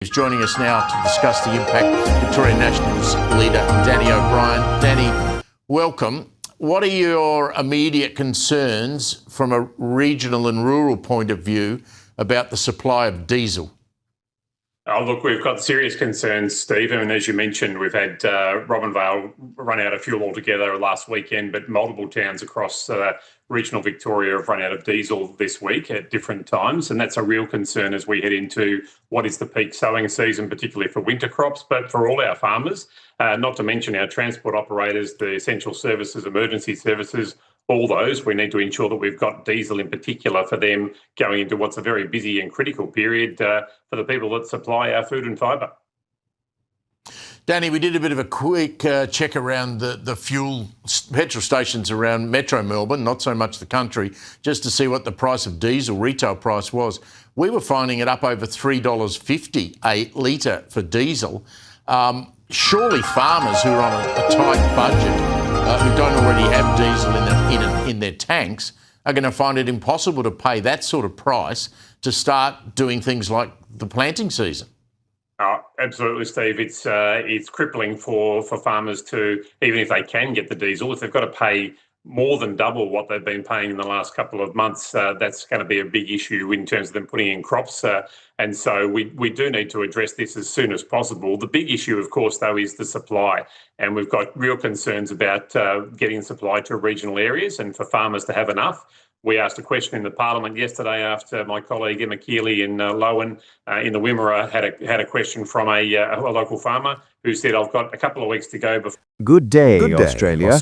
Is joining us now to discuss the impact Victoria Nationals leader Danny O'Brien. Danny, welcome. What are your immediate concerns from a regional and rural point of view about the supply of diesel? Oh, look, we've got serious concerns, Steve. And as you mentioned, we've had Robinvale run out of fuel altogether last weekend, but multiple towns across regional Victoria have run out of diesel this week at different times. And that's a real concern as we head into what is the peak sowing season, particularly for winter crops, but for all our farmers, not to mention our transport operators, the essential services, emergency services, all those. We need to ensure that we've got diesel in particular for them going into what's a very busy and critical period for the people that supply our food and fibre. Danny, we did a bit of a quick check around the fuel petrol stations around Metro Melbourne, not so much the country, just to see what the price of diesel retail price was. We were finding it up over $3.50 a litre for diesel. Surely farmers who are on a tight budget, who don't already have diesel in their tanks, are going to find it impossible to pay that sort of price to start doing things like the planting season. Oh, absolutely, Steve. It's crippling for farmers to, even if they can get the diesel, if they've got to pay more than double what they've been paying in the last couple of months, that's going to be a big issue in terms of them putting in crops. And so we do need to address this as soon as possible. The big issue, of course, though, is the supply. And we've got real concerns about getting supply to regional areas and for farmers to have enough. We asked a question in the Parliament yesterday after my colleague Emma Keeley in Lowen in the Wimmera had a question from a local farmer who said, I've got a couple of weeks to go before. Good day, Australia.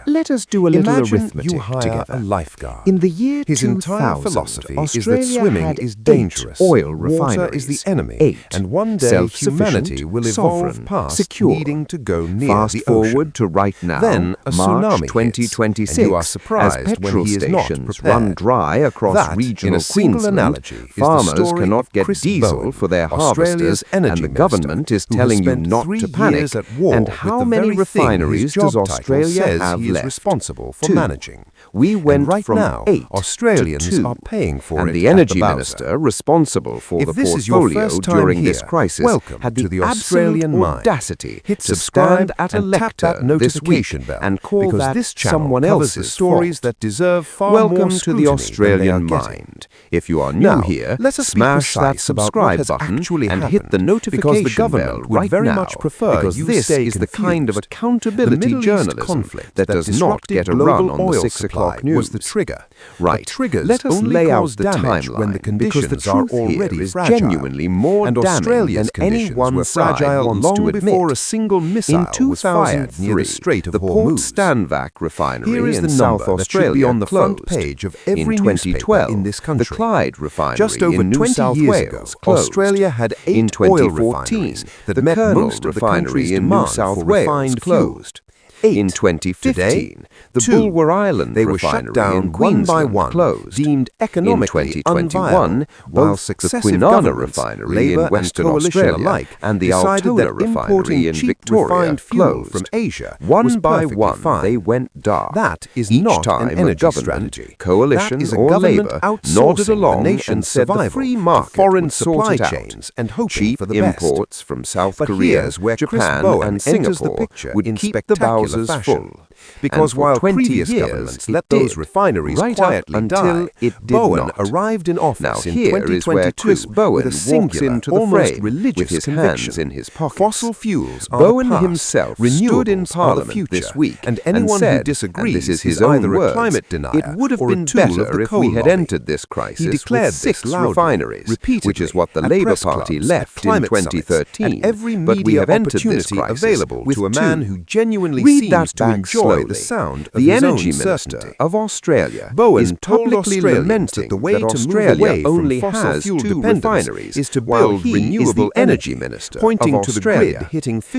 Let us do a little arithmetic you hire together. A lifeguard. In the year His 2000, entire philosophy Australia is that swimming had is 8 dangerous. oil refineries. Water is the enemy. 8 and one day self-sufficient, humanity will sovereign, evolve past secure. needing to go near Fast the forward ocean. to right now, Then a March tsunami 2026, hits, and you are surprised as petrol when he is not stations prepared. run dry across That, regional in a single Queensland, analogy, is the farmers story cannot of get Chris diesel Bowen, for their Australia's harvesters, and energy the minister, government is who has telling you spent not 3 to panic. years at war And with how the many very thing refineries his job does title Australia says have he is left? responsible for 2. managing. We went and right from now, 8 Australians to 2, are paying for and it the at energy the Bowser. minister responsible for If the this is your portfolio first time during here, this crisis welcome had to the the Australian absolute mind. audacity Hit to subscribe stand at a and tap that lectern this week notification bell, and call because that this channel someone covers the else's stories fault. that deserve far Welcome more to scrutiny the than they Australian are getting. mind. If you are new Now, here, let us be smash that precise about what subscribe has button actually and hit happened, the notification because the government bell would right very now, much prefer because you this stay is the kind of confused. accountability The Middle East journalism conflict that does not disrupted get a global run on the oil 6 supply o'clock news. was the trigger. Right, But triggers let us only lay out cause the damage timeline, when the because the conditions are truth here already is fragile. genuinely more And damning Australia's than any conditions one were side fragile wants long to admit. before a single missile In was fired near the 2003, Strait of the Port Hormuz. Stanvac refinery Here is in the South number that should be Australia on the front closed. page of every in newspaper 2012, in this country. the Clyde refinery Just over in New 20 South years Wales ago, closed. Australia had 8 in oil 2014, refineries that the met Kurnell most of the country's refinery in New demand South for Wales refined fuel. closed. 8. In 2015, Today, the 2. Bulwer Island They were refinery shut down in one by Queensland one, closed. deemed economically in 2021, unviable, while both the successive Kwinana governments, refinery Labour in Western and Coalition Australia alike, and the decided Altona that refinery importing in cheap Victoria refined fuel closed. from Asia One was by perfectly one, fine. they went dark. That is Each not time an a energy government, strategy. coalition That is a or government Labour outsourcing nodded the along nation's and said the survival free to market foreign would sort supply it out. chains and hoping Cheap for the best. imports from South But Korea, here's where Chris Japan Bowen and enters the Singapore picture would in keep the spectacular Bowsers fashion. full. Because And for while 20 previous years governments it let did, those refineries right up quietly until die, it did Bowen not. arrived in office Now in here 2022 is where Chris Bowen with a walks singular, into the almost frame religious with his conviction. hands in his pockets. Fossil fuels are Bowen the past. himself Renewables stood in are the Parliament future. this week and anyone said, who disagrees and this is his is own either words, a climate denier it would have or a been tool of better the if coal we had lobby. entered this crisis He declared with 6 this loudly, refineries, repeatedly, which is what the at Labour press Party clubs, left at in climate summits, 2013. at every But we media have entered this opportunity crisis available with to a 2. man who genuinely Read seems that to back enjoy slowly. the sound of The his Energy own Minister certainty. of Australia Bowen is told publicly Australians lamenting that the way that to move Australia away from only fossil has fuel 2 dependence refineries, is to while build he renewable is the energy, Energy Minister pointing of to the Australia. grid hitting That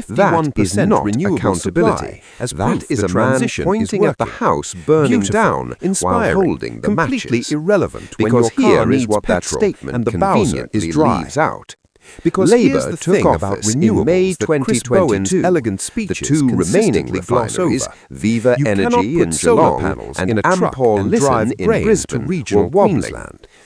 is 51% not renewable accountability. supply, as That proof is the a man transition pointing is at the working. house burning Beautiful, down while inspiring, holding the completely matches. irrelevant when Because your car here is needs what that petrol statement and the Bowser conveniently is dry. leaves out. Because Labour took office in May 2022. elegant speeches The two remaining refineries, Viva Energy in Geelong and Ampol Listen in Brisbane, were wobbling.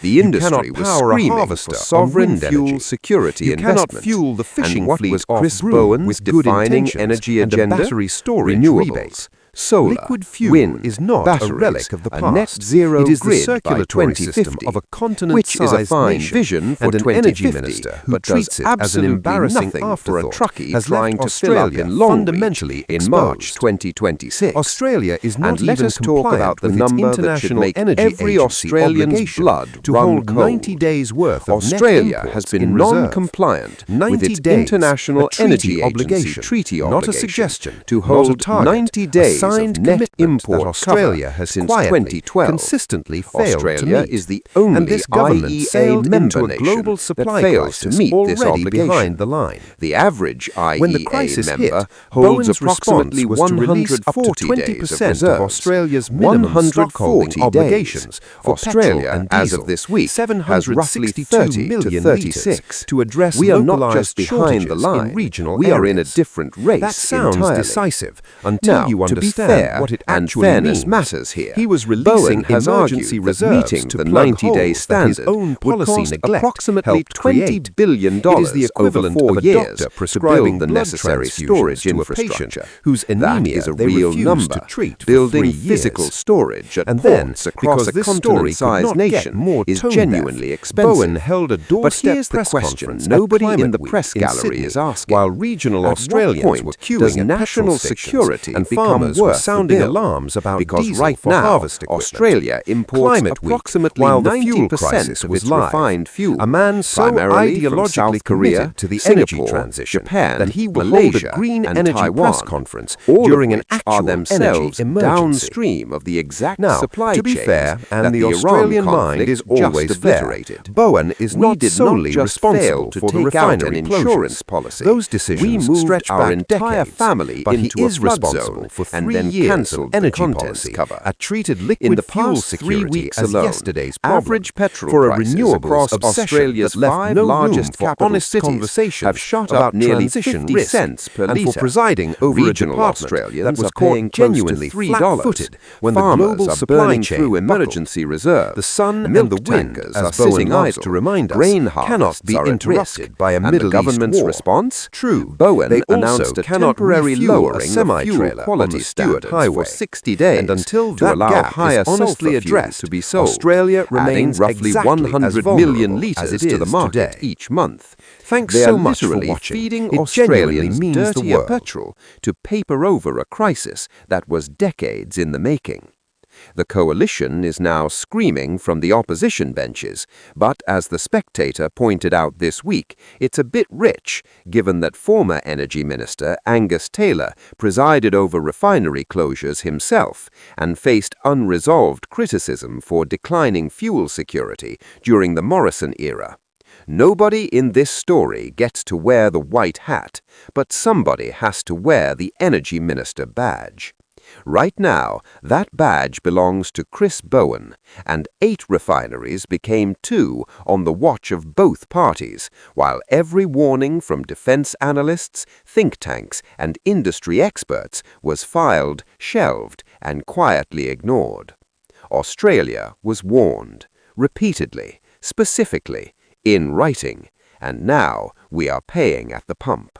The industry was screaming for sovereign fuel security investment. Fuel the fishing and what fleet was Chris Bowen's good defining intentions energy and a agenda? battery storage Renewables, rebate. solar, Liquid fuel wind, is not batteries, a relic of the past. a net zero it is the grid by circulatory system 2050, of a continent-sized which is a fine nation, vision for and an 2050, energy minister who but treats it as an embarrassing nothing for a afterthought truckie has trying left to fill up Australia in Long fundamentally Beach in exposed. March 2026. Australia is not And let even us talk about the compliant with its number that should international make energy every agency Australian's obligation blood to run hold cold. 90 days worth of Australia net imports has been in reserve. non-compliant 90 with its days, international a treaty energy agency obligation, treaty not a obligation suggestion, to not a hold target, 90 a days signed of net commitment import that Australia cover has since quietly, 2012. consistently failed Australia to meet. is the only and this government IEA sailed member into a nation global that supply fails to crisis meet this already obligation. behind the line. The average IEA When the crisis member hit, holds Bowen's approximately response was to release up to 140 days 20% of of reserves. Australia's minimum stockholding 140 obligations days. for Australia, petrol and as diesel, of this week, has roughly 30 to 36 litres to address We are not localised just behind the shortages line. in regional We are in a areas. different race That sounds entirely. decisive until Now, you to be understand fair, what it and actually fairness means. matters here. He was Bowen releasing has emergency argued that reserves meeting to the plug 90-day holes that his standard own would policy cost neglect approximately helped create. $20 billion It is the equivalent over 4 of a years doctor to prescribing build the blood necessary transfusions storage to a infrastructure. patient whose That anemia is a they real refused number. to treat for Building 3 physical years. storage at And then, ports across because a this story could continent-sized not get nation more is tone-deaf, genuinely expensive. Bowen held a But doorstep here's the press question conference nobody at in Climate the Week press in gallery Sydney, is asking. while regional At Australians what were point queuing does at national petrol stations security and become farmers were worth the sounding bill? alarms about Because diesel right for now, harvest equipment. Australia imports Climate Week, approximately while the fuel 90% crisis of was its live, refined fuel, a man so primarily from ideologically South Korea, committed to the Singapore, energy transition Japan, that he will Malaysia, hold a green and energy Taiwan, press conference all during of an which actual are themselves energy emergency. downstream of the exact Now, supply to be chains fair, that and the Iran Australian mind conflict is just always fair, obliterated. Bowen is We not did solely not just fail responsible to for the take out refinery an insurance closures. policy. Those decisions We moved stretch our back entire decades, family but into he a is flood responsible zone for 3 and then years cancelled of the energy contents policy, cover. treated In liquid the fuel past 3 security weeks as alone, yesterday's problem average petrol for a prices renewables across obsession Australia's that left 5 no largest room for capital honest cities conversations have shot about up nearly transition 50 risk cents per and for litre. presiding over Regional a department Australians that was are paying caught close to genuinely $3. flat-footed when the Farmers global are supply burning chain through buckled. emergency reserves. The sun Milk and the wind, tankers as are Bowen sitting loves idle. to remind us, Grain cannot harvests be are at interrupted risk. by a And Middle the government's East war. response? True, Bowen they announced also a cannot temporary refuel a lowering of fuel semi-trailer quality on the Stewart standards Highway. for 60 days and until to that allow gap higher is honestly sulfur addressed, fuel to be sold, Australia adding remains roughly exactly 100 as million vulnerable litres as it to the is market today. each month. Thanks They so are much for literally watching. feeding It genuinely Australians means the dirtier world. petrol to paper over a crisis that was decades in the making. The coalition is now screaming from the opposition benches, but as The Spectator pointed out this week, it's a bit rich, given that former Energy Minister Angus Taylor presided over refinery closures himself and faced unresolved criticism for declining fuel security during the Morrison era. Nobody in this story gets to wear the white hat, but somebody has to wear the Energy Minister badge. Right now, that badge belongs to Chris Bowen, and 8 refineries became 2 on the watch of both parties, while every warning from defense analysts, think tanks, and industry experts was filed, shelved, and quietly ignored. Australia was warned, repeatedly, specifically, in writing, and now we are paying at the pump.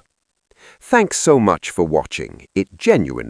Thanks so much for watching. It genuinely